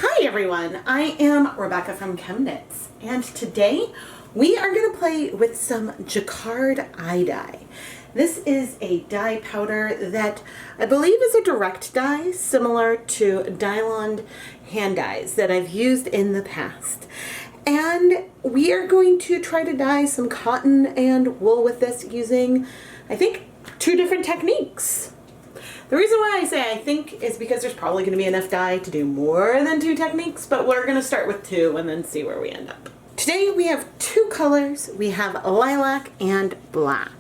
Hi everyone, I am Rebecca from ChemKnits, and today we are going to play with some Jacquard iDye. This is a dye powder that I believe is a direct dye similar to Dyelon hand dyes that I've used in the past. And we are going to try to dye some cotton and wool with this using, I think, 2 different techniques. The reason why I say I think is because there's probably going to be enough dye to do more than 2 techniques, but we're going to start with 2 and then see where we end up. Today we have 2 colors. We have lilac and black.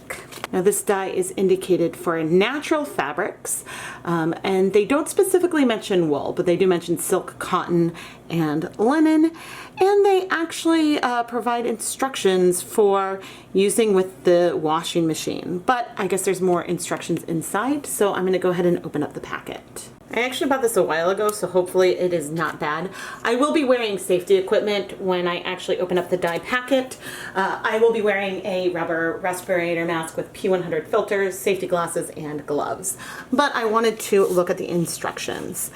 Now this dye is indicated for natural fabrics, and they don't specifically mention wool, but they do mention silk, cotton, and linen, and they actually provide instructions for using with the washing machine. But I guess there's more instructions inside, so I'm going to go ahead and open up the packet. I actually bought this a while ago, so hopefully it is not bad. I will be wearing safety equipment when I actually open up the dye packet. I will be wearing a rubber respirator mask with P100 filters, safety glasses, and gloves. But I wanted to look at the instructions.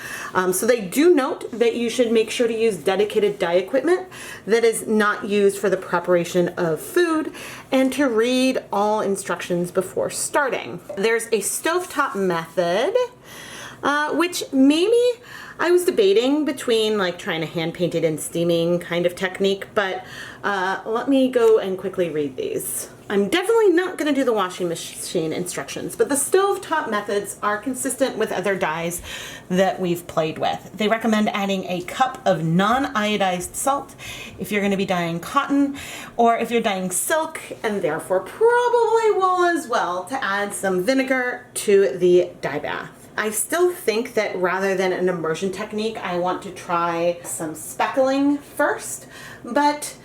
So they do note that you should make sure to use dedicated dye equipment that is not used for the preparation of food, and to read all instructions before starting. There's a stovetop method, which maybe I was debating between like trying to hand paint it and steaming kind of technique, but let me go and quickly read these. I'm definitely not going to do the washing machine instructions, but the stovetop methods are consistent with other dyes that we've played with. They recommend adding a cup of non-iodized salt if you're going to be dyeing cotton, or if you're dyeing silk, and therefore probably wool as well, to add some vinegar to the dye bath. I still think that rather than an immersion technique, I want to try some speckling first, but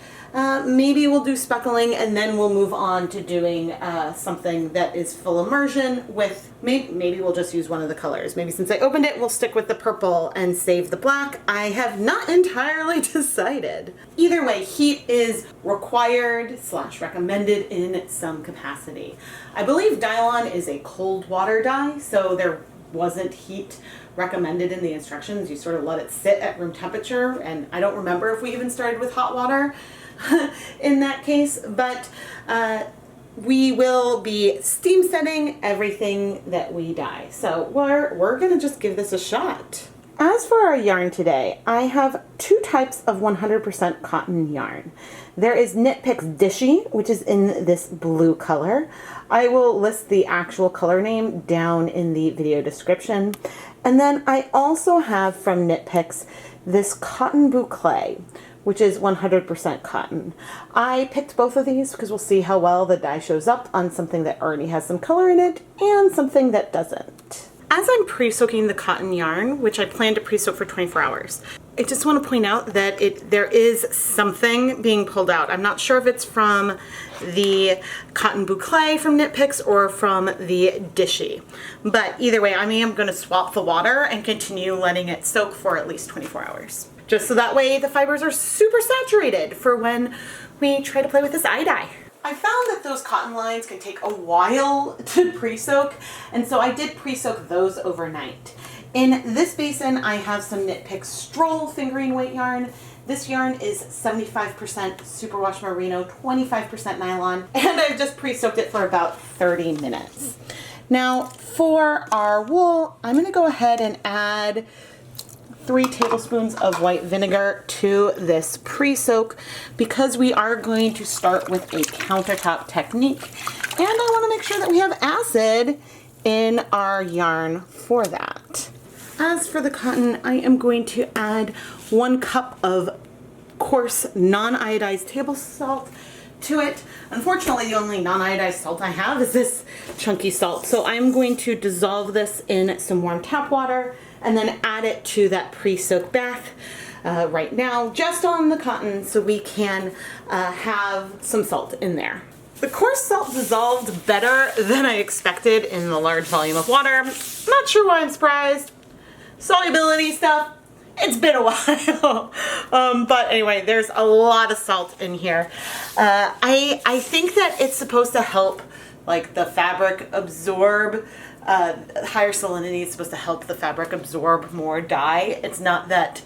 maybe we'll do speckling and then we'll move on to doing something that is full immersion with, maybe we'll just use one of the colors. Maybe since I opened it, we'll stick with the purple and save the black. I have not entirely decided. Either way, heat is required / recommended in some capacity. I believe Dyelon is a cold water dye, so there wasn't heat recommended in the instructions. You sort of let it sit at room temperature, and I don't remember if we even started with hot water in that case, but we will be steam setting everything that we dye. So we're gonna just give this a shot. As for our yarn today, I have 2 types of 100% cotton yarn. There is Knit Picks Dishie, which is in this blue color. I will list the actual color name down in the video description. And then I also have from Knit Picks this Cotton Boucle, which is 100% cotton. I picked both of these because we'll see how well the dye shows up on something that already has some color in it and something that doesn't. As I'm pre-soaking the cotton yarn, which I plan to pre-soak for 24 hours, I just want to point out that there is something being pulled out. I'm not sure if it's from the Cotton Boucle from Knit Picks or from the Dishie. But either way, I am going to swap the water and continue letting it soak for at least 24 hours. Just so that way the fibers are super saturated for when we try to play with this iDye. I found that those cotton lines can take a while to pre-soak, and so I did pre-soak those overnight. In this basin, I have some Knit Picks Stroll fingering weight yarn. This yarn is 75% superwash merino, 25% nylon, and I've just pre-soaked it for about 30 minutes. Now, for our wool, I'm going to go ahead and add 3 tablespoons of white vinegar to this pre-soak because we are going to start with a countertop technique, and I want to make sure that we have acid in our yarn for that. As for the cotton, I am going to add 1 cup of coarse non-iodized table salt to it. Unfortunately, the only non-iodized salt I have is this chunky salt, so I'm going to dissolve this in some warm tap water and then add it to that pre-soak bath right now, just on the cotton, so we can have some salt in there. The coarse salt dissolved better than I expected in the large volume of water. Not sure why I'm surprised. Solubility stuff, it's been a while. But anyway, there's a lot of salt in here. I think that it's supposed to help like the fabric absorb higher salinity is supposed to help the fabric absorb more dye. It's not that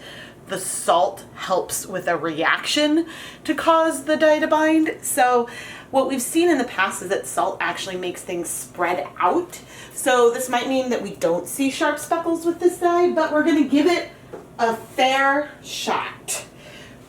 the salt helps with a reaction to cause the dye to bind. So what we've seen in the past is that salt actually makes things spread out. So this might mean that we don't see sharp speckles with this dye, but we're gonna give it a fair shot.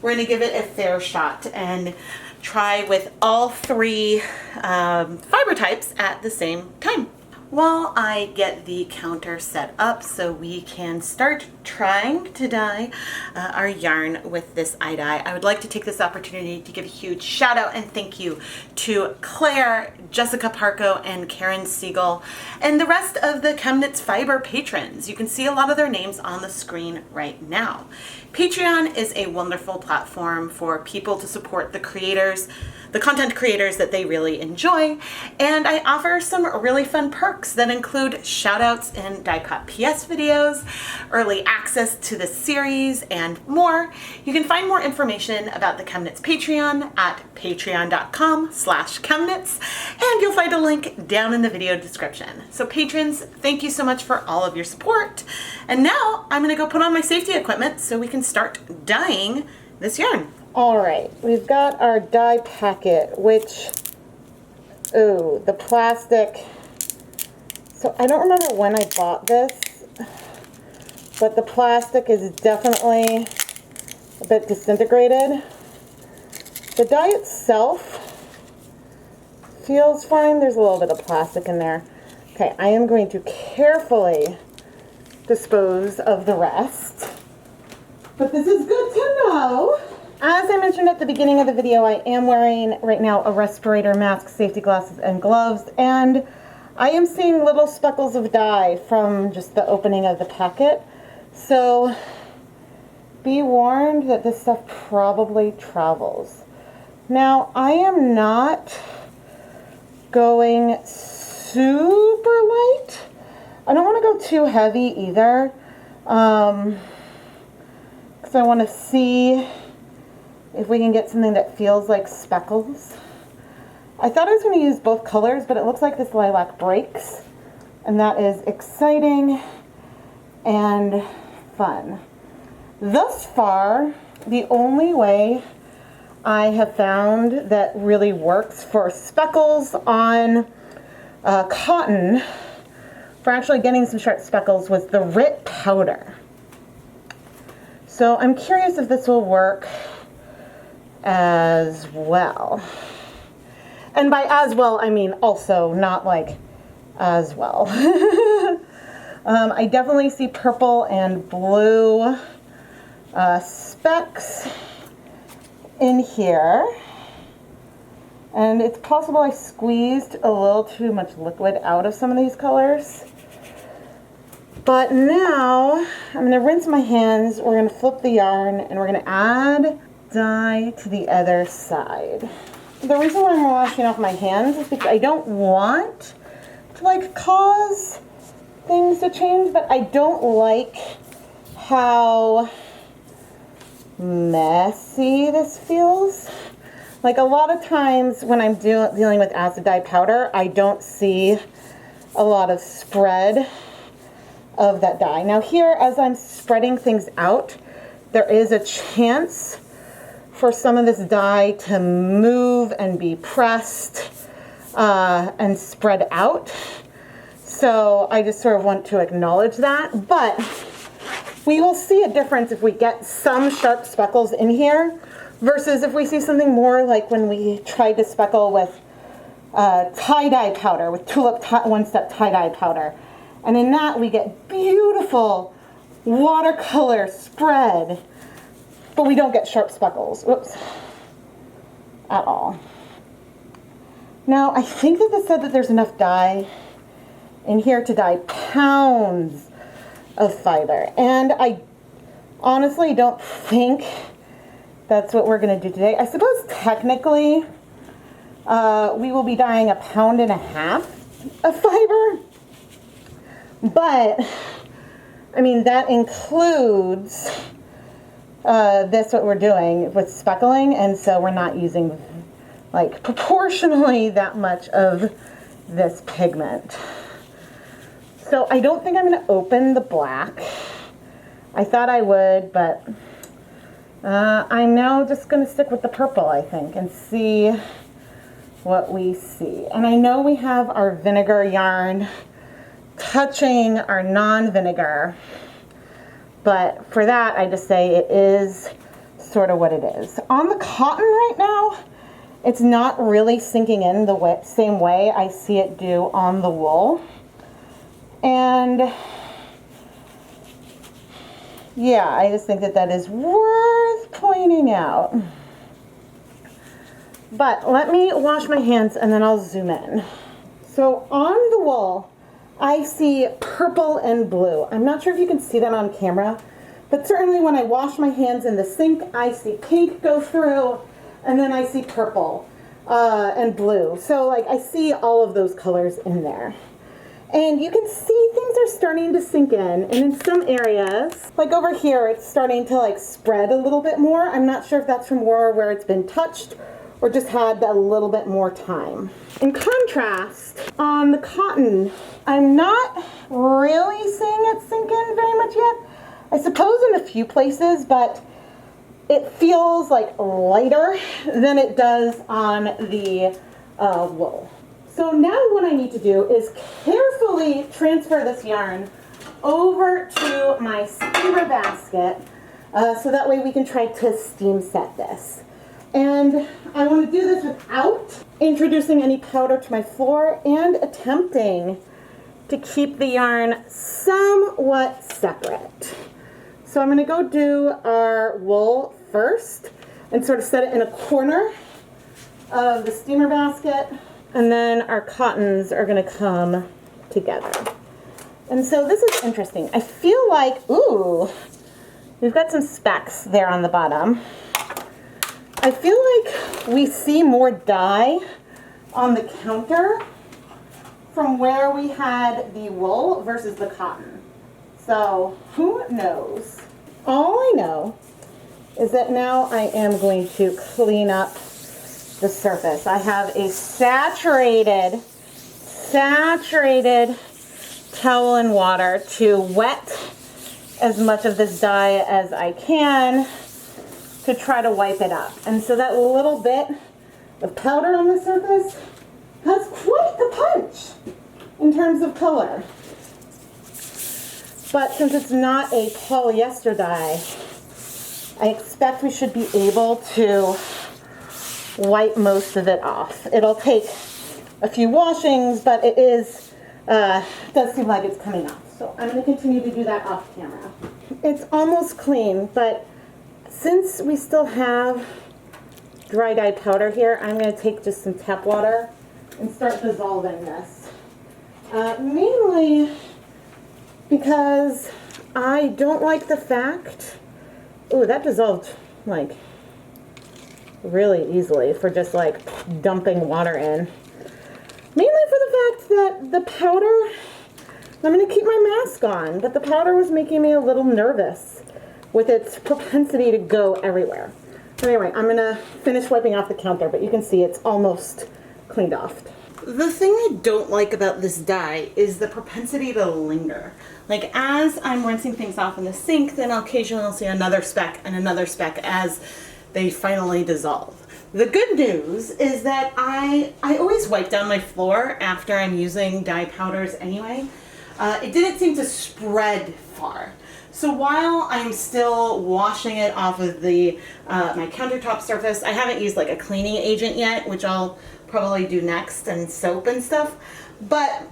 We're gonna give it a fair shot and try with all three fiber types at the same time. While I get the counter set up so we can start trying to dye our yarn with this iDye, I would like to take this opportunity to give a huge shout out and thank you to Claire, Jessica Parco, and Karen Siegel, and the rest of the ChemKnits Fiber patrons. You can see a lot of their names on the screen right now. Patreon is a wonderful platform for people to support the creators, the content creators that they really enjoy, and I offer some really fun perks that include shout outs in Dyepot PS videos, early access to the series, and more. You can find more information about the ChemKnits Patreon at patreon.com/ChemKnits, and you'll find a link down in the video description. So patrons, thank you so much for all of your support. And now I'm gonna go put on my safety equipment so we can start dyeing this yarn. All right, we've got our dye packet, which, ooh, the plastic. So I don't remember when I bought this, but the plastic is definitely a bit disintegrated. The dye itself feels fine. There's a little bit of plastic in there. Okay, I am going to carefully dispose of the rest, but this is good to know. As I mentioned at the beginning of the video, I am wearing right now a respirator mask, safety glasses, and gloves, and I am seeing little speckles of dye from just the opening of the packet. So be warned that this stuff probably travels. Now, I am not going super light. I don't want to go too heavy either, because I want to see if we can get something that feels like speckles. I thought I was going to use both colors, but it looks like this lilac breaks, and that is exciting and fun. Thus far, the only way I have found that really works for speckles on cotton, for actually getting some sharp speckles, was the RIT powder. So I'm curious if this will work as well. And by as well, I mean also, not like as well. I definitely see purple and blue specks in here. And it's possible I squeezed a little too much liquid out of some of these colors. But now I'm going to rinse my hands, we're going to flip the yarn, and we're going to add dye to the other side. The reason why I'm washing off my hands is because I don't want to like cause things to change, but I don't like how messy this feels. Like a lot of times when I'm dealing with acid dye powder, I don't see a lot of spread of that dye. Now here, as I'm spreading things out, there is a chance for some of this dye to move and be pressed and spread out. So I just sort of want to acknowledge that. But we will see a difference if we get some sharp speckles in here versus if we see something more like when we tried to speckle with tie-dye powder, with tulip one-step tie-dye powder. And in that we get beautiful watercolor spread, but we don't get sharp speckles, whoops, at all. Now, I think that this said that there's enough dye in here to dye pounds of fiber, and I honestly don't think that's what we're going to do today. I suppose technically we will be dyeing 1.5 pounds of fiber, but I mean that includes this, what we're doing with speckling, and so we're not using like proportionally that much of this pigment. So I don't think I'm going to open the black. I thought I would, but I'm now just going to stick with the purple, I think, and see what we see. And I know we have our vinegar yarn touching our non-vinegar, but for that I just say it is sort of what it is. On the cotton right now, it's not really sinking in the same way I see it do on the wool. And yeah, I just think that that is worth pointing out. But let me wash my hands and then I'll zoom in. So on the wool, I see purple and blue. I'm not sure if you can see that on camera, but certainly when I wash my hands in the sink, I see pink go through, and then I see purple and blue. So like I see all of those colors in there. And you can see things are starting to sink in, and in some areas, like over here, it's starting to like spread a little bit more. I'm not sure if that's from where it's been touched or just had a little bit more time. In contrast, on the cotton, I'm not really seeing it sink in very much yet. I suppose in a few places, but it feels like lighter than it does on the wool. So now what I need to do is carefully transfer this yarn over to my steamer basket so that way we can try to steam set this. And I want to do this without introducing any powder to my floor and attempting to keep the yarn somewhat separate. So I'm going to go do our wool first and sort of set it in a corner of the steamer basket. And then our cottons are going to come together. And so this is interesting. I feel like, ooh, we've got some specks there on the bottom. I feel like we see more dye on the counter from where we had the wool versus the cotton. So who knows? All I know is that now I am going to clean up the surface. I have a saturated towel in water to wet as much of this dye as I can to try to wipe it up. And so that little bit of powder on the surface has quite the punch in terms of color. But since it's not a polyester dye, I expect we should be able to wipe most of it off. It'll take a few washings, but it does seem like it's coming off. So I'm going to continue to do that off camera. It's almost clean, but since we still have dry dye powder here, I'm going to take just some tap water and start dissolving this. Mainly because I don't like the fact, ooh, that dissolved like really easily for just like dumping water in. Mainly for the fact that the powder, I'm going to keep my mask on, but the powder was making me a little nervous with its propensity to go everywhere. Anyway, I'm going to finish wiping off the counter, but you can see it's almost cleaned off. The thing I don't like about this dye is the propensity to linger. Like as I'm rinsing things off in the sink, then occasionally I'll see another speck and another speck as they finally dissolve. The good news is that I always wipe down my floor after I'm using dye powders anyway. It didn't seem to spread far. So while I'm still washing it off of the my countertop surface, I haven't used like a cleaning agent yet, which I'll probably do next, and soap and stuff, but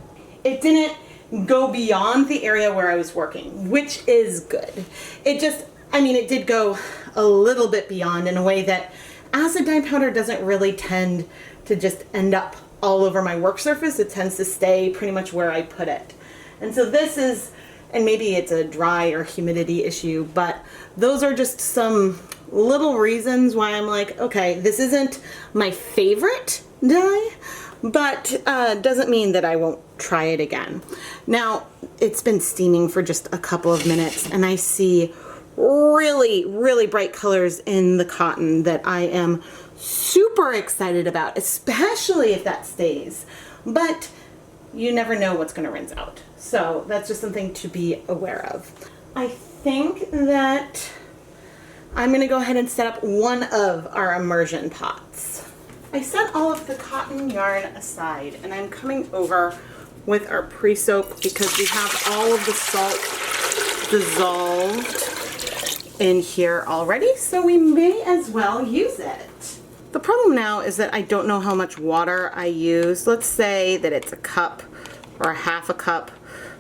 it didn't go beyond the area where I was working, which is good. It just, I mean, it did go a little bit beyond in a way that acid dye powder doesn't really tend to just end up all over my work surface. It tends to stay pretty much where I put it. And so this is, and maybe it's a dry or humidity issue, but those are just some little reasons why I'm like, okay, this isn't my favorite dye, but doesn't mean that I won't try it again. Now, it's been steaming for just a couple of minutes, and I see really, really bright colors in the cotton that I am super excited about, especially if that stays. But you never know what's going to rinse out. So that's just something to be aware of. I think that I'm gonna go ahead and set up one of our immersion pots. I set all of the cotton yarn aside and I'm coming over with our pre-soak because we have all of the salt dissolved in here already, so we may as well use it. The problem now is that I don't know how much water I use. Let's say that it's a cup or a half a cup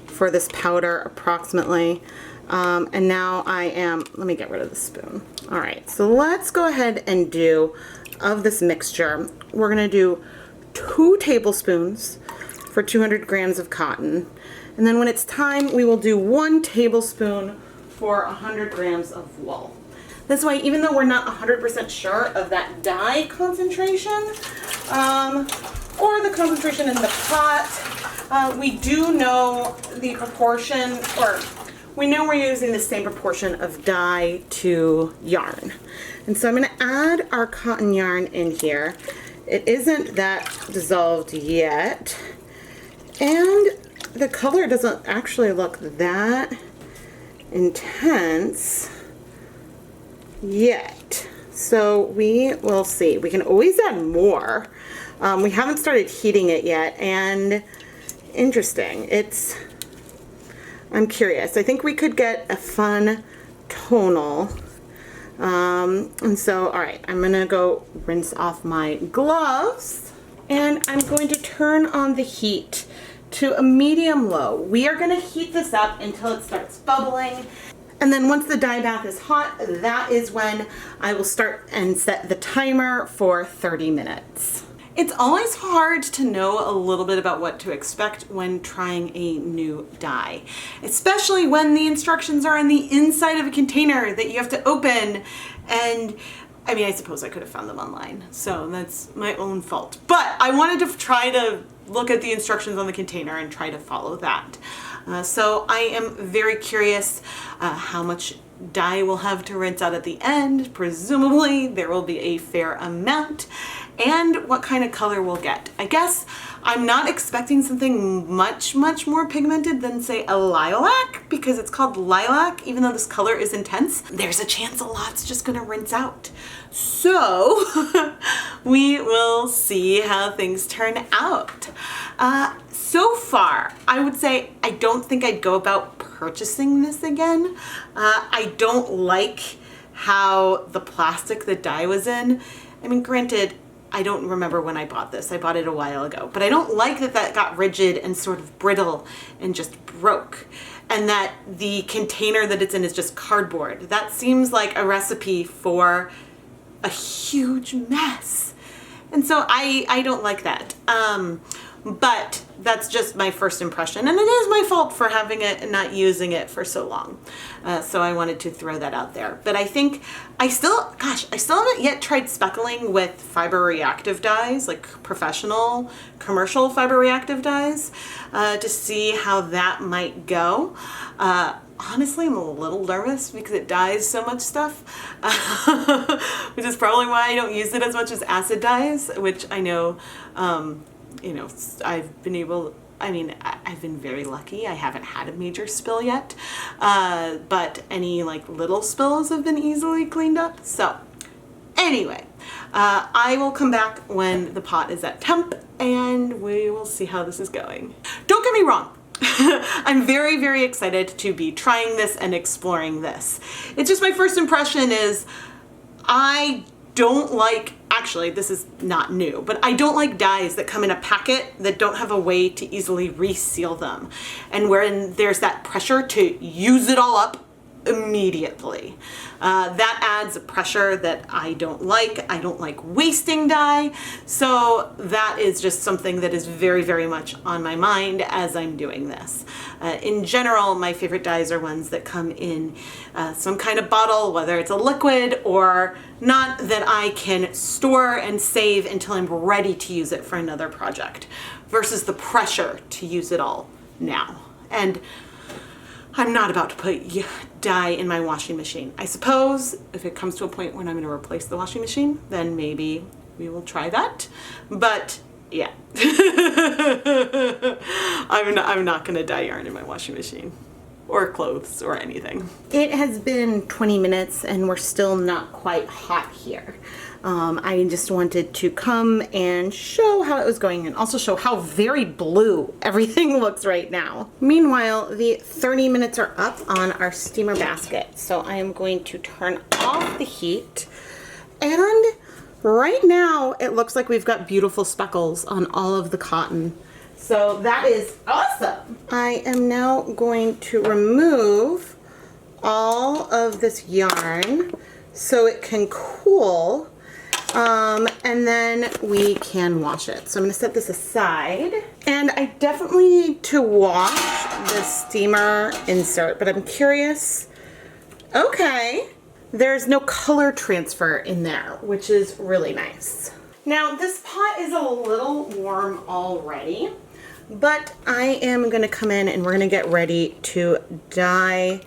for this powder approximately. And now let me get rid of the spoon. All right, so let's go ahead and do, of this mixture, we're gonna do 2 tablespoons for 200 grams of cotton. And then when it's time, we will do 1 tablespoon for 100 grams of wool. This way, even though we're not 100% sure of that dye concentration, or the concentration in the pot, we do know the proportion, or we know we're using the same proportion of dye to yarn. And so I'm going to add our cotton yarn in here. It isn't that dissolved yet, and the color doesn't actually look that intense yet. So we will see. We can always add more. We haven't started heating it yet, and interesting. I'm curious. I think we could get a fun tonal. And so, all right, I'm gonna go rinse off my gloves, and I'm going to turn on the heat to a medium-low. We are gonna heat this up until it starts bubbling. And then once the dye bath is hot, that is when I will start and set the timer for 30 minutes. It's always hard to know a little bit about what to expect when trying a new dye, especially when the instructions are on the inside of a container that you have to open. And I mean, I suppose I could have found them online, so that's my own fault. But I wanted to try to look at the instructions on the container and try to follow that. So I am very curious how much dye we'll have to rinse out at the end. Presumably there will be a fair amount, and what kind of color we'll get. I guess I'm not expecting something much more pigmented than, say, a lilac, because it's called lilac. Even though this color is intense, there's a chance a lot's just gonna rinse out. So we will see how things turn out. So far, I would say I don't think I'd go about purchasing this again. I don't like how the plastic the dye was in. I mean, granted, I don't remember when I bought this. I bought it a while ago, but I don't like that that got rigid and sort of brittle and just broke, and that the container that it's in is just cardboard. That seems like a recipe for a huge mess. And so I don't like that. But that's just my first impression, and it is my fault for having it and not using it for so long. So I wanted to throw that out there. But I think I still haven't yet tried speckling with fiber reactive dyes, like professional, commercial fiber reactive dyes, to see how that might go. Honestly, I'm a little nervous because it dyes so much stuff, which is probably why I don't use it as much as acid dyes, which I know, you know, I've been very lucky. I haven't had a major spill yet, but any like little spills have been easily cleaned up. So anyway, I will come back when the pot is at temp and we will see how this is going. Don't get me wrong. I'm very excited to be trying this and exploring this. It's just my first impression is I don't like, actually this is not new, but I don't like dyes that come in a packet that don't have a way to easily reseal them, and wherein there's that pressure to use it all up immediately. That adds a pressure that I don't like. I don't like wasting dye. So that is just something that is very much on my mind as I'm doing this. In general, my favorite dyes are ones that come in some kind of bottle, whether it's a liquid or not, that I can store and save until I'm ready to use it for another project, versus the pressure to use it all now. And I'm not about to put dye in my washing machine. I suppose if it comes to a point when I'm going to replace the washing machine, then maybe we will try that. But yeah, I'm not going to dye yarn in my washing machine. or clothes or anything. It has been 20 minutes and we're still not quite hot here. I just wanted to come and show how it was going and also show how very blue everything looks right now. Meanwhile, the 30 minutes are up on our steamer basket. So I am going to turn off the heat, and right now it looks like we've got beautiful speckles on all of the cotton. So that is awesome. I am now going to remove all of this yarn so it can cool. And then we can wash it. So I'm going to set this aside. And I definitely need to wash the steamer insert, but I'm curious. Okay, there's no color transfer in there, which is really nice. Now this pot is a little warm already, but I am going to come in and we're going to get ready to dye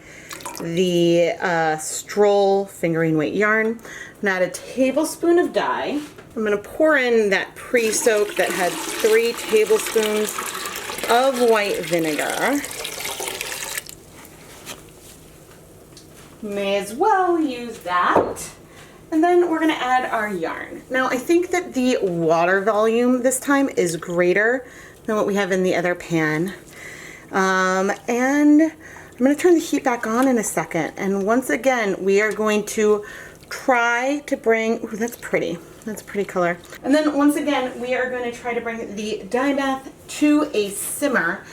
the Stroll fingering weight yarn. I'm gonna add a tablespoon of dye. I'm gonna pour in that pre-soak that had 3 tablespoons of white vinegar. May as well use that. And then we're gonna add our yarn. Now I think that the water volume this time is greater than what we have in the other pan. And I'm going to turn the heat back on in a second, and once again we are going to try to bring, ooh, that's pretty color, and then once again we are going to try to bring the dye bath to a simmer,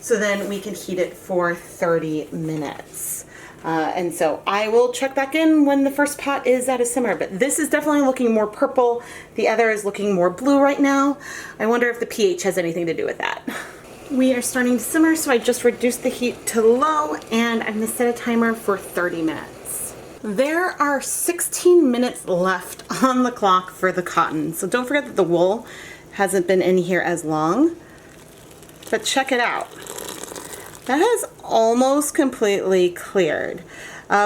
so then we can heat it for 30 minutes. And so I will check back in when the first pot is at a simmer, but this is definitely looking more purple. The other is looking more blue right now. I wonder if the pH has anything to do with that. We are starting to simmer, so I just reduced the heat to low, and I'm going to set a timer for 30 minutes. There are 16 minutes left on the clock for the cotton, so don't forget that the wool hasn't been in here as long, but check it out. That has almost completely cleared.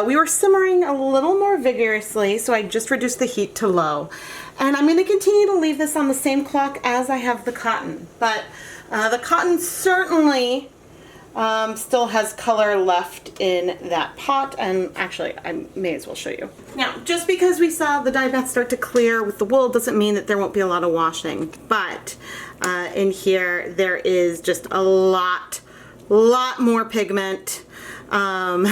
We were simmering a little more vigorously, so I just reduced the heat to low. And I'm going to continue to leave this on the same clock as I have the cotton, but the cotton certainly still has color left in that pot, and actually I may as well show you. Now, just because we saw the dye bath start to clear with the wool doesn't mean that there won't be a lot of washing, but in here there is just a lot more pigment, and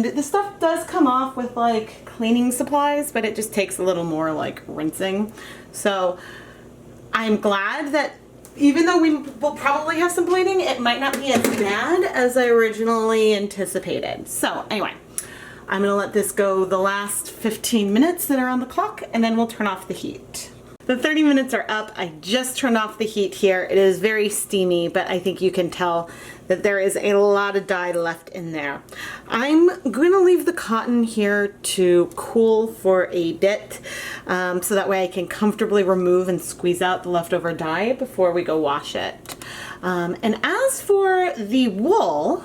the stuff does come off with like cleaning supplies, but it just takes a little more like rinsing. So I'm glad that even though we will probably have some bleeding, it might not be as bad as I originally anticipated. So anyway, I'm gonna let this go the last 15 minutes that are on the clock, and then we'll turn off the heat. The 30 minutes are up. I just turned off the heat here. It is very steamy, but I think you can tell that there is a lot of dye left in there. I'm going to leave the cotton here to cool for a bit, so that way I can comfortably remove and squeeze out the leftover dye before we go wash it. And as for the wool,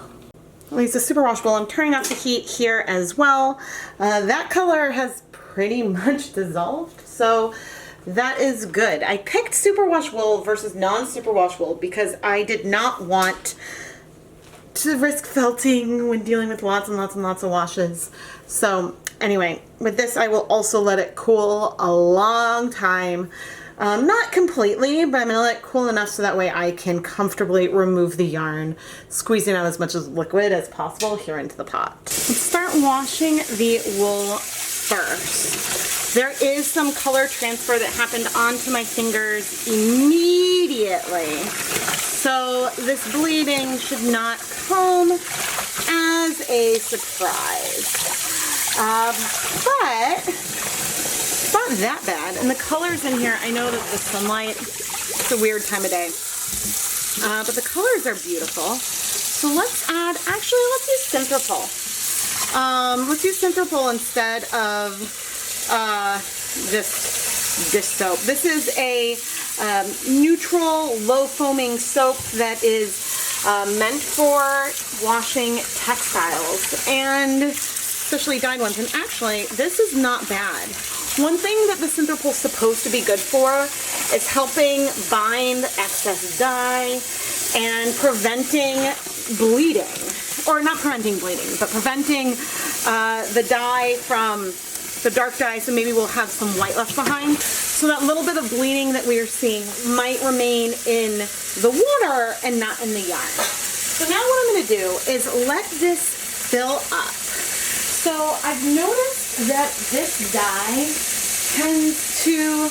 at least the superwash wool, I'm turning off the heat here as well. That color has pretty much dissolved, so that is good. I picked superwash wool versus non-superwash wool because I did not want to risk felting when dealing with lots and lots of washes. So anyway, with this I will also let it cool a long time. Not completely, but I'm going to let it cool enough so that way I can comfortably remove the yarn, squeezing out as much as liquid as possible here into the pot. Let's start washing the wool first. There is some color transfer that happened onto my fingers immediately. So this bleeding should not come as a surprise. But it's not that bad. And the colors in here, I know that the sunlight, it's a weird time of day. But the colors are beautiful. So let's add, actually let's use Synthropol. Let's use Synthropol instead of this dish soap. This is a neutral, low foaming soap that is meant for washing textiles, and especially dyed ones. And actually, this is not bad. One thing that the Synthropol is supposed to be good for is helping bind excess dye and preventing bleeding. Or not preventing bleeding, but preventing the dye from the dark dye, so maybe we'll have some white left behind. So that little bit of bleeding that we are seeing might remain in the water and not in the yarn. So now what I'm going to do is let this fill up. So I've noticed that this dye tends to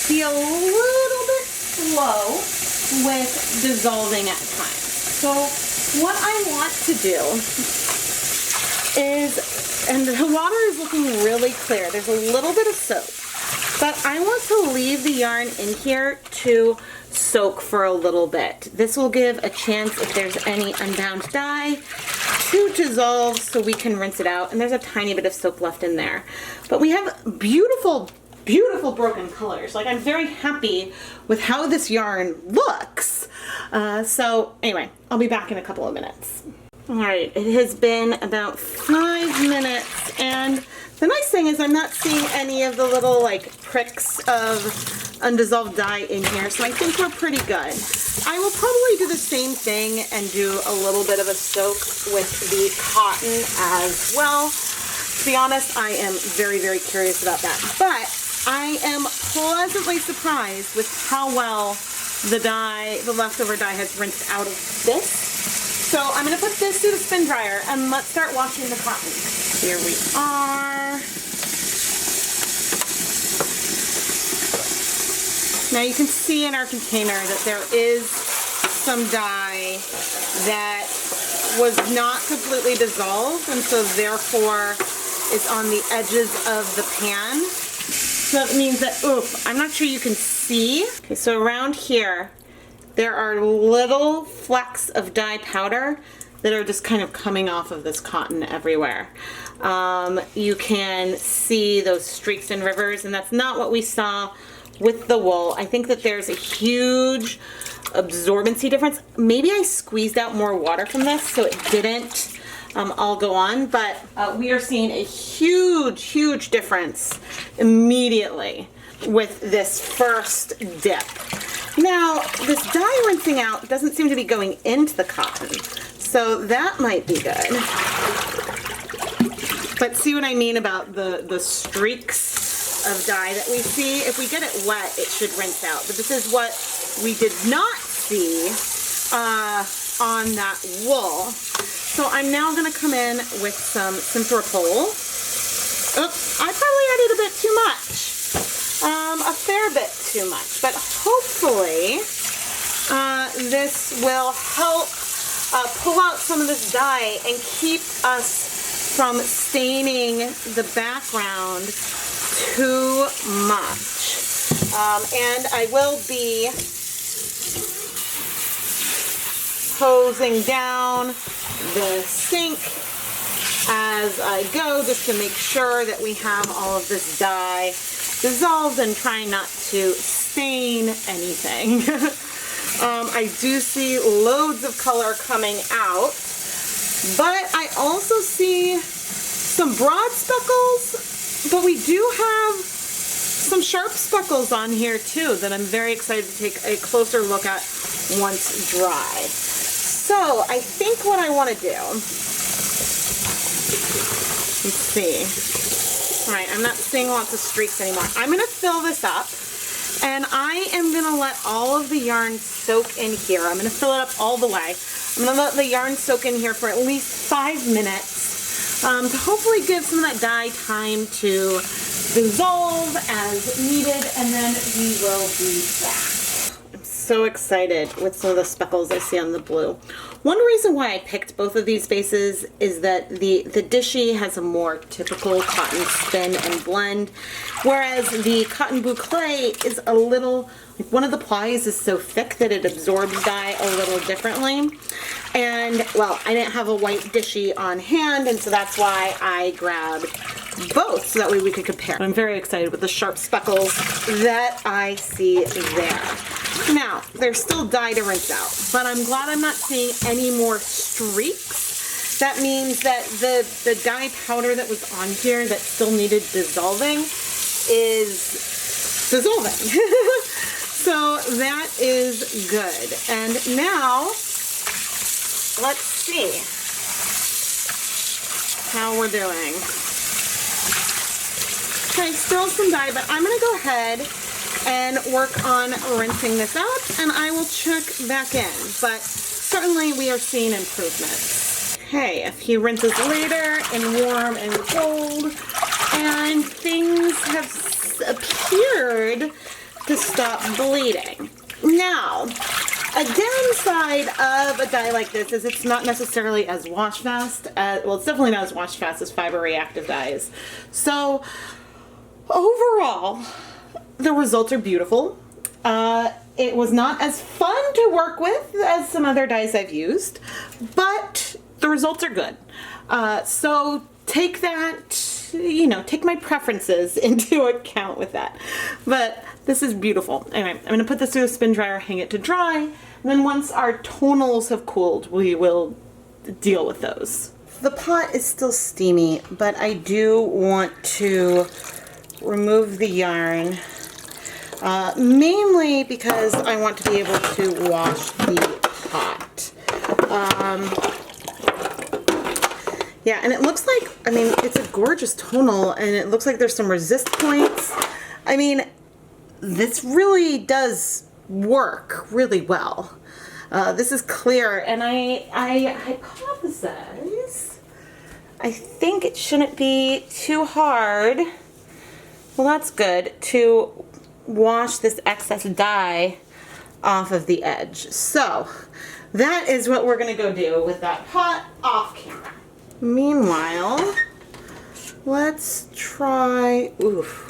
be a little bit slow with dissolving at times. So what I want to do is, and the water is looking really clear, there's a little bit of soak, but I want to leave the yarn in here to soak for a little bit. This will give a chance, if there's any unbound dye, to dissolve so we can rinse it out. And there's a tiny bit of soak left in there. But we have beautiful, beautiful broken colors. Like, I'm very happy with how this yarn looks. So anyway, I'll be back in a couple of minutes. All right, it has been about 5 minutes, and the nice thing is I'm not seeing any of the little like pricks of undissolved dye in here, so I think we're pretty good. I will probably do the same thing and do a little bit of a soak with the cotton as well. To be honest, I am very, very curious about that, but I am pleasantly surprised with how well the dye, the leftover dye, has rinsed out of this. So I'm going to put this through the spin dryer and let's start washing the cotton. Here we are. Now you can see in our container that there is some dye that was not completely dissolved, and so therefore is on the edges of the pan. So that means that, I'm not sure you can see. Okay, so around here, there are little flecks of dye powder that are just kind of coming off of this cotton everywhere. You can see those streaks and rivers, and that's not what we saw with the wool. I think that there's a huge absorbency difference. Maybe I squeezed out more water from this so it didn't all go on, but we are seeing a huge, huge difference immediately with this first dip. Now, this dye rinsing out doesn't seem to be going into the cotton, so that might be good. But see what I mean about the streaks of dye that we see? If we get it wet, it should rinse out. But this is what we did not see on that wool. So I'm now going to come in with some Simferopol. Oops, I probably added a bit too much. A fair bit too much, but hopefully this will help pull out some of this dye and keep us from staining the background too much. And I will be hosing down the sink as I go, just to make sure that we have all of this dye dissolved and trying not to stain anything. I do see loads of color coming out, but I also see some broad speckles, but we do have some sharp speckles on here too that I'm very excited to take a closer look at once dry. So I think what I want to do, let's see. All right, I'm not seeing lots of streaks anymore. I'm going to fill this up, and I am going to let all of the yarn soak in here. I'm going to fill it up all the way. I'm going to let the yarn soak in here for at least 5 minutes to hopefully give some of that dye time to dissolve as needed, and then we will be back. I'm so excited with some of the speckles I see on the blue. One reason why I picked both of these bases is that the Dishie has a more typical cotton spin and blend, whereas the cotton boucle is a little, like, one of the plies is so thick that it absorbs dye a little differently. And, well, I didn't have a white Dishie on hand, and so that's why I grabbed both, so that way we could compare. I'm very excited with the sharp speckles that I see there. Now, there's still dye to rinse out, but I'm glad I'm not seeing any more streaks. That means that the dye powder that was on here that still needed dissolving is dissolving. So that is good. And now, let's see how we're doing. Okay, still some dye, but I'm gonna go ahead and work on rinsing this out, and I will check back in. But certainly we are seeing improvements. Okay, a few rinses later in warm and cold, and things have appeared to stop bleeding. Now, a downside of a dye like this is it's not necessarily as wash fast as, well, it's definitely not as wash fast as fiber reactive dyes. So overall, the results are beautiful. It was not as fun to work with as some other dyes I've used, but the results are good. So take that, you know, take my preferences into account with that. But this is beautiful. Anyway, I'm gonna put this through a spin dryer, hang it to dry, and then once our tonals have cooled, we will deal with those. The pot is still steamy, but I do want to remove the yarn, mainly because I want to be able to wash the pot. Yeah, and it looks like, I mean, it's a gorgeous tonal, and it looks like there's some resist points. I mean, this really does work really well. This is clear, and I hypothesize, I think it shouldn't be too hard, well that's good, to wash this excess dye off of the edge. So that is what we're gonna go do with that pot off camera. Meanwhile, let's try, oof,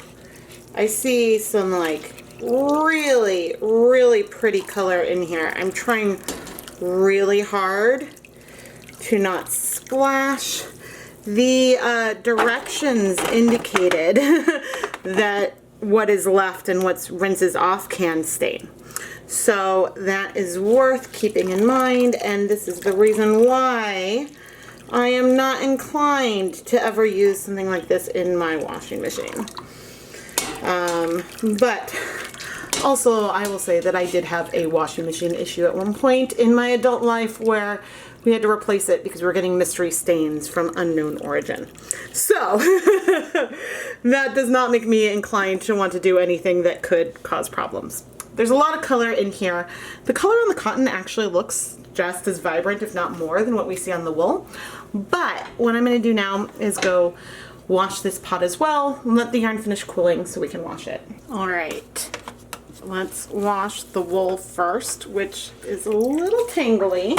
I see some like really, really pretty color in here. I'm trying really hard to not splash. The directions indicated that what is left and what's rinses off can stain. So that is worth keeping in mind, and this is the reason why I am not inclined to ever use something like this in my washing machine. But also I will say that I did have a washing machine issue at one point in my adult life where we had to replace it because we were getting mystery stains from unknown origin. So that does not make me inclined to want to do anything that could cause problems. There's a lot of color in here. The color on the cotton actually looks just as vibrant, if not more, than what we see on the wool. But what I'm going to do now is go wash this pot as well and let the yarn finish cooling so we can wash it. All right, let's wash the wool first, which is a little tangly.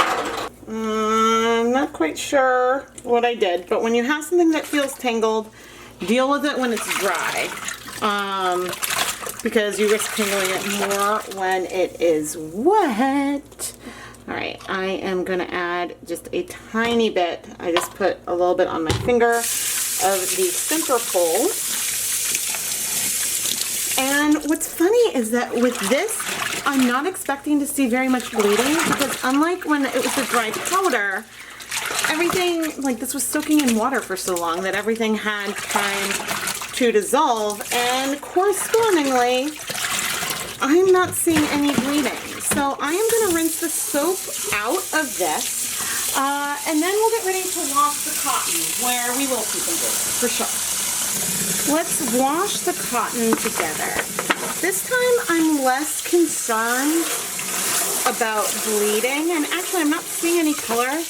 I'm not quite sure what I did, but when you have something that feels tangled, deal with it when it's dry, because you risk tangling it more when it is wet. All right, I am gonna add just a tiny bit. I just put a little bit on my finger of the center pole. And what's funny is that with this, I'm not expecting to see very much bleeding, because unlike when it was a dry powder, everything, like this was soaking in water for so long that everything had time to dissolve, and correspondingly, I'm not seeing any bleeding. So I am going to rinse the soap out of this, and then we'll get ready to wash the cotton, where we will see some bleeding, for sure. Let's wash the cotton together. This time I'm less concerned about bleeding, and actually I'm not seeing any color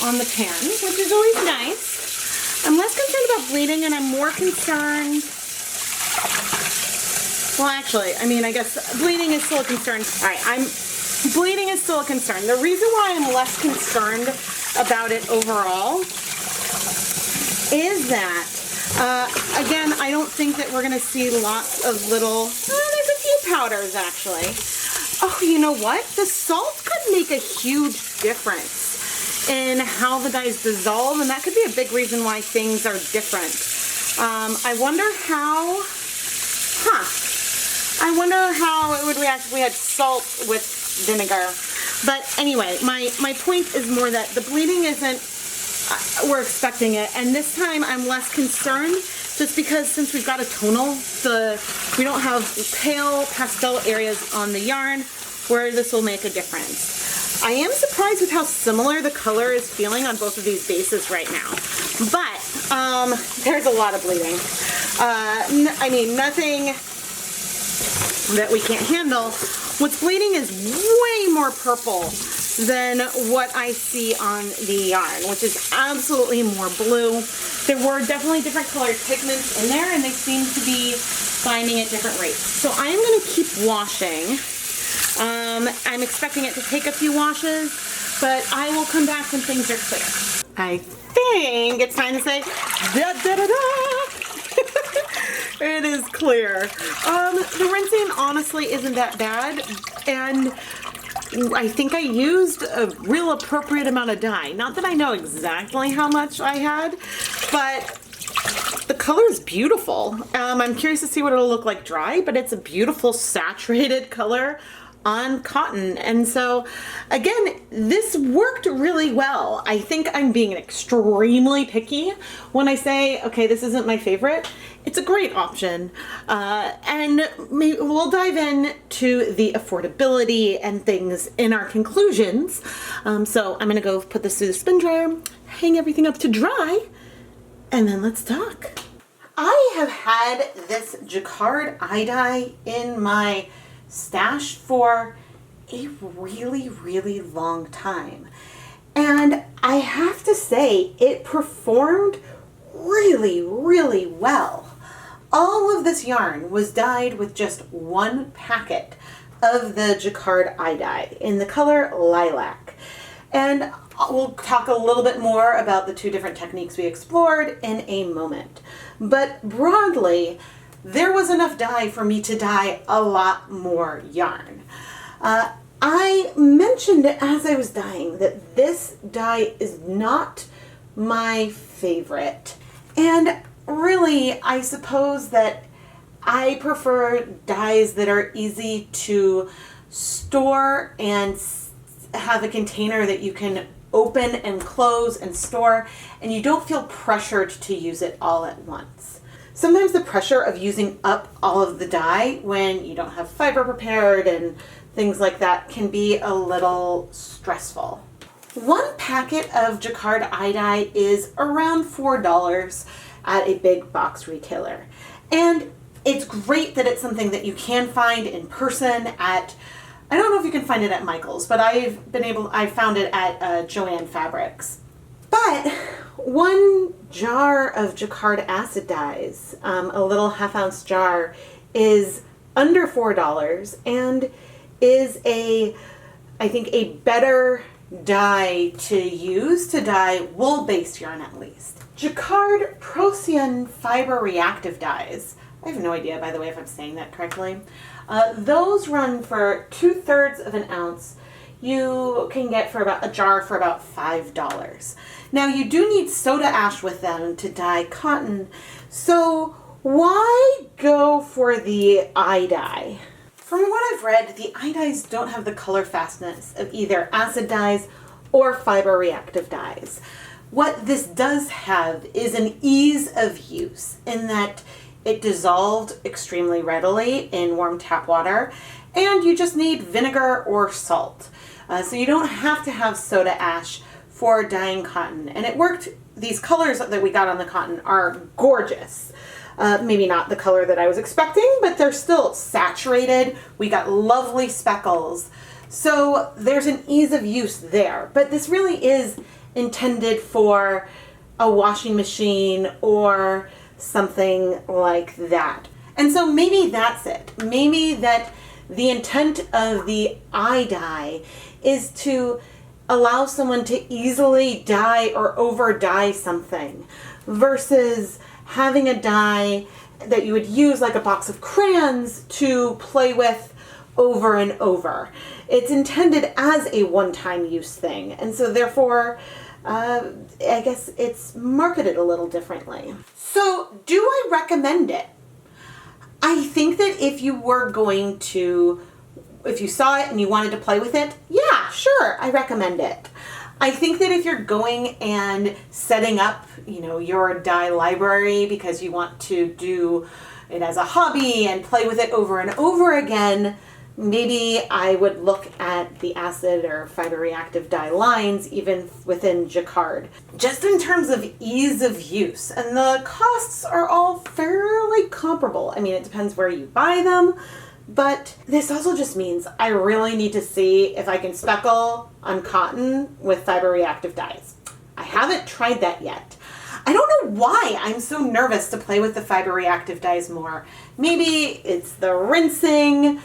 on the pan, which is always nice. I'm less concerned about bleeding, and I'm more concerned, well actually, I mean, I guess bleeding is still a concern. Alright, bleeding is still a concern. The reason why I'm less concerned about it overall is that again, I don't think that we're going to see lots of little, there's a few powders actually. Oh, you know what? The salt could make a huge difference in how the dyes dissolve, and that could be a big reason why things are different. I wonder how, I wonder how it would react if we had salt with vinegar. But anyway, my point is more that the bleeding isn't, we're expecting it, and this time I'm less concerned just because since we've got a tonal, we don't have pale pastel areas on the yarn where this will make a difference. I am surprised with how similar the color is feeling on both of these bases right now, but there's a lot of bleeding. I mean, nothing that we can't handle. What's bleeding is way more purple than what I see on the yarn, which is absolutely more blue. There were definitely different colored pigments in there, and they seem to be binding at different rates. So I am going to keep washing. I'm expecting it to take a few washes, but I will come back when things are clear. I think it's time to say da da da da. It is clear. The rinsing honestly isn't that bad, and I think I used a real appropriate amount of dye. Not that I know exactly how much I had, but the color is beautiful. I'm curious to see what it'll look like dry, but it's a beautiful saturated color on cotton. And so again, this worked really well. I think I'm being extremely picky when I say, okay, this isn't my favorite. It's a great option. And we'll dive into the affordability and things in our conclusions. So I'm gonna go put this through the spin dryer, hang everything up to dry, and then let's talk. I have had this Jacquard iDye in my stash for a really, really long time. And I have to say, it performed really, really well. All of this yarn was dyed with just one packet of the Jacquard iDye in the color lilac. And we'll talk a little bit more about the two different techniques we explored in a moment. But broadly, there was enough dye for me to dye a lot more yarn. I mentioned as I was dyeing that this dye is not my favorite. And really, I suppose that I prefer dyes that are easy to store and have a container that you can open and close and store, and you don't feel pressured to use it all at once. Sometimes the pressure of using up all of the dye when you don't have fiber prepared and things like that can be a little stressful. One packet of Jacquard iDye is around $4 at a big box retailer. And it's great that it's something that you can find in person at, I don't know if you can find it at Michael's, but I found it at Joann Fabrics. But one jar of Jacquard acid dyes, a little half-ounce jar, is under $4 and is I think a better dye to use to dye wool-based yarn at least. Jacquard Procyon fiber reactive dyes, I have no idea by the way if I'm saying that correctly, those run for 2/3 of an ounce. You can get for about a jar for about $5. Now you do need soda ash with them to dye cotton, so why go for the iDye? From what I've read, the iDyes don't have the color fastness of either acid dyes or fiber reactive dyes. What this does have is an ease of use in that it dissolved extremely readily in warm tap water, and you just need vinegar or salt. So you don't have to have soda ash for dyeing cotton. And it worked. These colors that we got on the cotton are gorgeous. Maybe not the color that I was expecting, but they're still saturated. We got lovely speckles. So there's an ease of use there. But this really is intended for a washing machine or something like that. And so maybe that's it. Maybe that the intent of the iDye is to allow someone to easily dye or over dye something versus having a dye that you would use like a box of crayons to play with over and over. It's intended as a one-time use thing, and so therefore I guess it's marketed a little differently. So do I recommend it? I think that if you saw it and you wanted to play with it, yeah, sure, I recommend it. I think that if you're going and setting up, you know, your dye library because you want to do it as a hobby and play with it over and over again, maybe I would look at the acid or fiber reactive dye lines even within Jacquard. Just in terms of ease of use, and the costs are all fairly comparable. I mean, it depends where you buy them, but this also just means I really need to see if I can speckle on cotton with fiber reactive dyes. I haven't tried that yet. I don't know why I'm so nervous to play with the fiber reactive dyes more. Maybe it's the rinsing.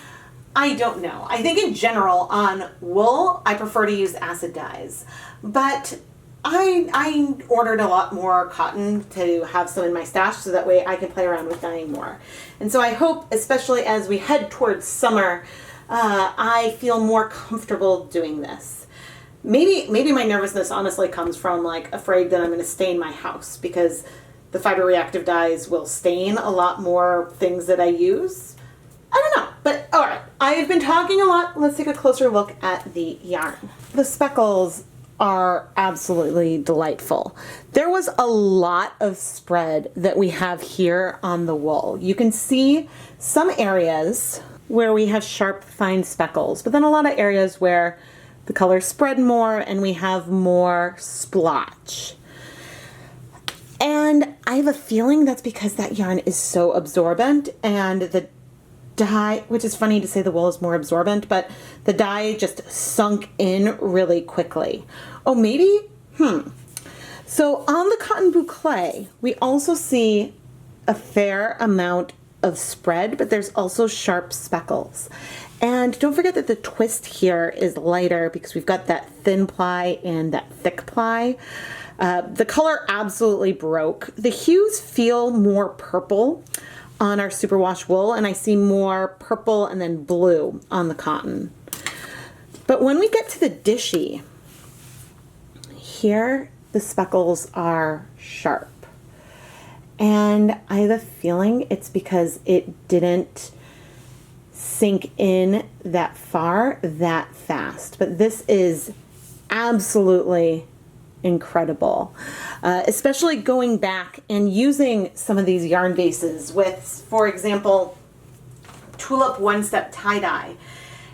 I don't know. I think in general on wool, I prefer to use acid dyes, but I ordered a lot more cotton to have some in my stash so that way I can play around with dyeing more. And so I hope, especially as we head towards summer, I feel more comfortable doing this. Maybe my nervousness honestly comes from like afraid that I'm going to stain my house because the fiber reactive dyes will stain a lot more things that I use. I don't know, but all right, I've been talking a lot. Let's take a closer look at the yarn. The speckles are absolutely delightful. There was a lot of spread that we have here on the wool. You can see some areas where we have sharp, fine speckles, but then a lot of areas where the colors spread more and we have more splotch. And I have a feeling that's because that yarn is so absorbent and the dye, which is funny to say the wool is more absorbent, but the dye just sunk in really quickly. Oh, maybe? So on the cotton boucle, we also see a fair amount of spread, but there's also sharp speckles. And don't forget that the twist here is lighter because we've got that thin ply and that thick ply. The color absolutely broke. The hues feel more purple on our superwash wool, and I see more purple and then blue on the cotton. But when we get to the Dishie, here the speckles are sharp. And I have a feeling it's because it didn't sink in that far that fast. But this is absolutely incredible, especially going back and using some of these yarn bases with, for example, Tulip one-step tie-dye.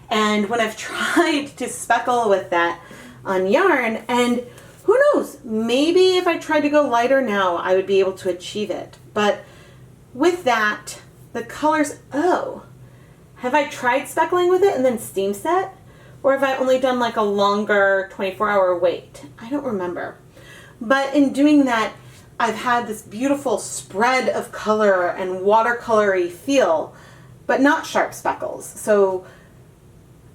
And when I've tried to speckle with that on yarn, and who knows, maybe if I tried to go lighter now, I would be able to achieve it. But with that, the colors, oh, have I tried speckling with it and then steam set? Or have I only done like a longer 24-hour wait? I don't remember. But in doing that, I've had this beautiful spread of color and watercolory feel, but not sharp speckles. So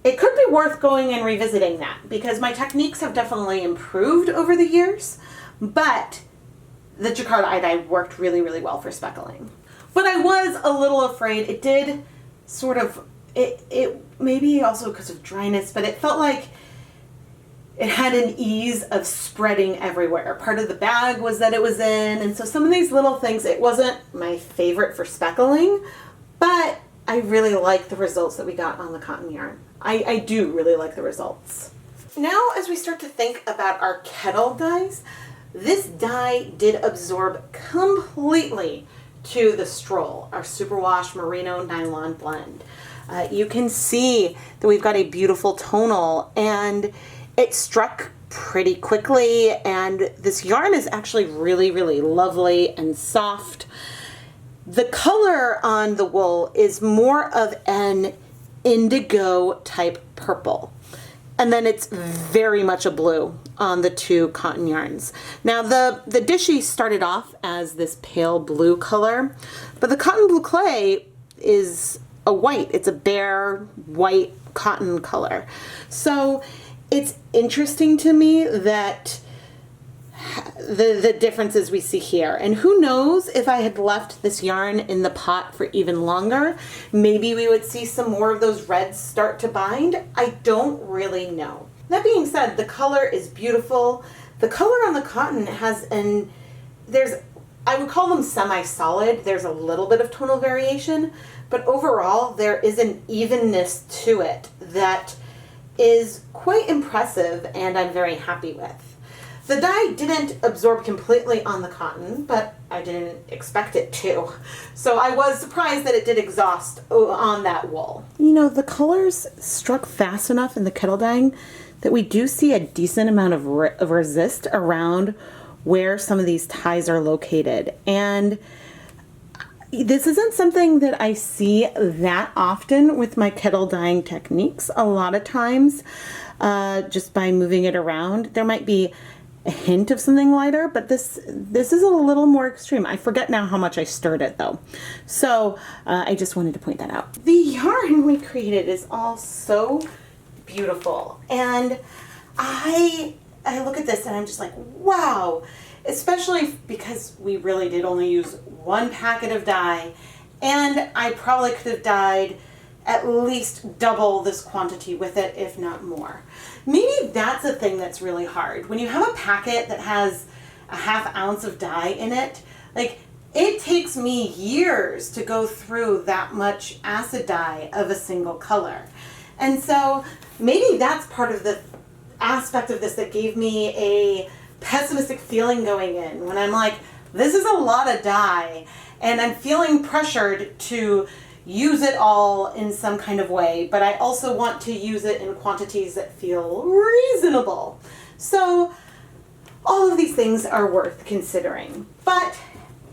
it could be worth going and revisiting that because my techniques have definitely improved over the years, but the Jacquard iDye worked really, really well for speckling. But I was a little afraid. It did sort of, it maybe also because of dryness, but it felt like it had an ease of spreading everywhere. Part of the bag was that it was in, and so some of these little things, it wasn't my favorite for speckling, but I really like the results that we got on the cotton yarn. I do really like the results. Now as we start to think about our kettle dyes, this dye did absorb completely to the Stroll, our superwash merino nylon blend. You can see that we've got a beautiful tonal and it struck pretty quickly, and this yarn is actually really, really lovely and soft. The color on the wool is more of an indigo type purple, and then it's very much a blue on the two cotton yarns. Now the Dishie started off as this pale blue color, but the cotton boucle is a white. It's a bare white cotton color. So it's interesting to me that the differences we see here. And who knows, if I had left this yarn in the pot for even longer, maybe we would see some more of those reds start to bind. I don't really know. That being said, the color is beautiful. The color on the cotton has I would call them semi-solid. There's a little bit of tonal variation, but overall there is an evenness to it that is quite impressive and I'm very happy with. The dye didn't absorb completely on the cotton, but I didn't expect it to. So I was surprised that it did exhaust on that wool. You know, the colors struck fast enough in the kettle dyeing that we do see a decent amount of resist around where some of these ties are located. And this isn't something that I see that often with my kettle dyeing techniques. A lot of times, just by moving it around, there might be a hint of something lighter, but this is a little more extreme. I forget now how much I stirred it though. So I just wanted to point that out. The yarn we created is all so beautiful. And I look at this and I'm just like, wow, especially because we really did only use one packet of dye, and I probably could have dyed at least double this quantity with it, if not more. Maybe that's a thing that's really hard. When you have a packet that has a ½ ounce of dye in it, like, it takes me years to go through that much acid dye of a single color. And so maybe that's part of the aspect of this that gave me a pessimistic feeling going in, when I'm like, this is a lot of dye and I'm feeling pressured to use it all in some kind of way, but I also want to use it in quantities that feel reasonable. So all of these things are worth considering, but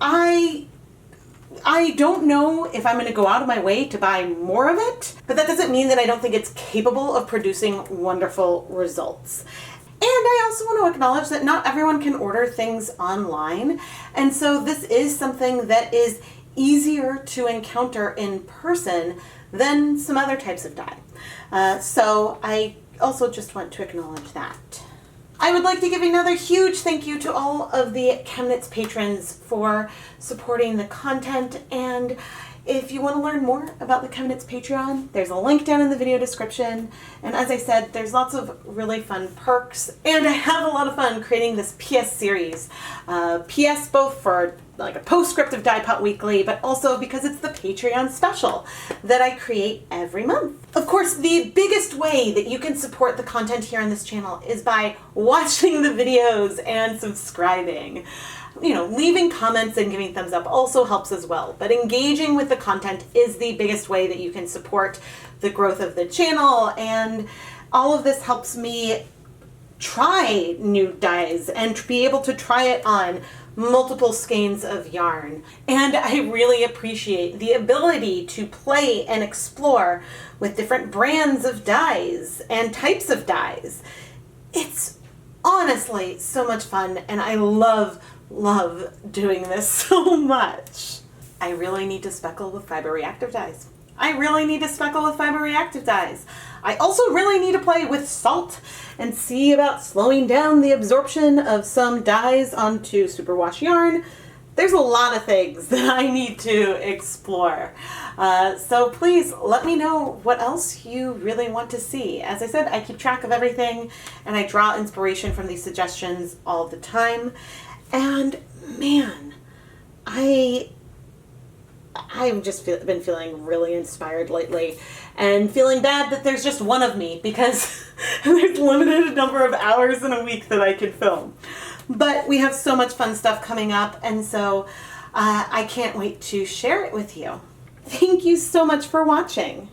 I don't know if I'm going to go out of my way to buy more of it, but that doesn't mean that I don't think it's capable of producing wonderful results. And I also want to acknowledge that not everyone can order things online, and so this is something that is easier to encounter in person than some other types of dye. So I also just want to acknowledge that. I would like to give another huge thank you to all of the ChemKnits patrons for supporting the content, and if you want to learn more about the ChemKnits Patreon, there's a link down in the video description. And as I said, there's lots of really fun perks, and I have a lot of fun creating this PS series. PS both for like a postscript of Dyepot Weekly, but also because it's the Patreon special that I create every month. Of course, the biggest way that you can support the content here on this channel is by watching the videos and subscribing. You know, leaving comments and giving thumbs up also helps as well, but engaging with the content is the biggest way that you can support the growth of the channel, and all of this helps me try new dyes and be able to try it on multiple skeins of yarn. And I really appreciate the ability to play and explore with different brands of dyes and types of dyes. It's honestly so much fun, and I love doing this so much. I really need to speckle with fiber reactive dyes. I really need to speckle with fiber reactive dyes. I also really need to play with salt and see about slowing down the absorption of some dyes onto superwash yarn. There's a lot of things that I need to explore. So please let me know what else you really want to see. As I said, I keep track of everything and I draw inspiration from these suggestions all the time. And man, I've just been feeling really inspired lately, and feeling bad that there's just one of me because there's limited number of hours in a week that I can film. But we have so much fun stuff coming up, and so I can't wait to share it with you. Thank you so much for watching.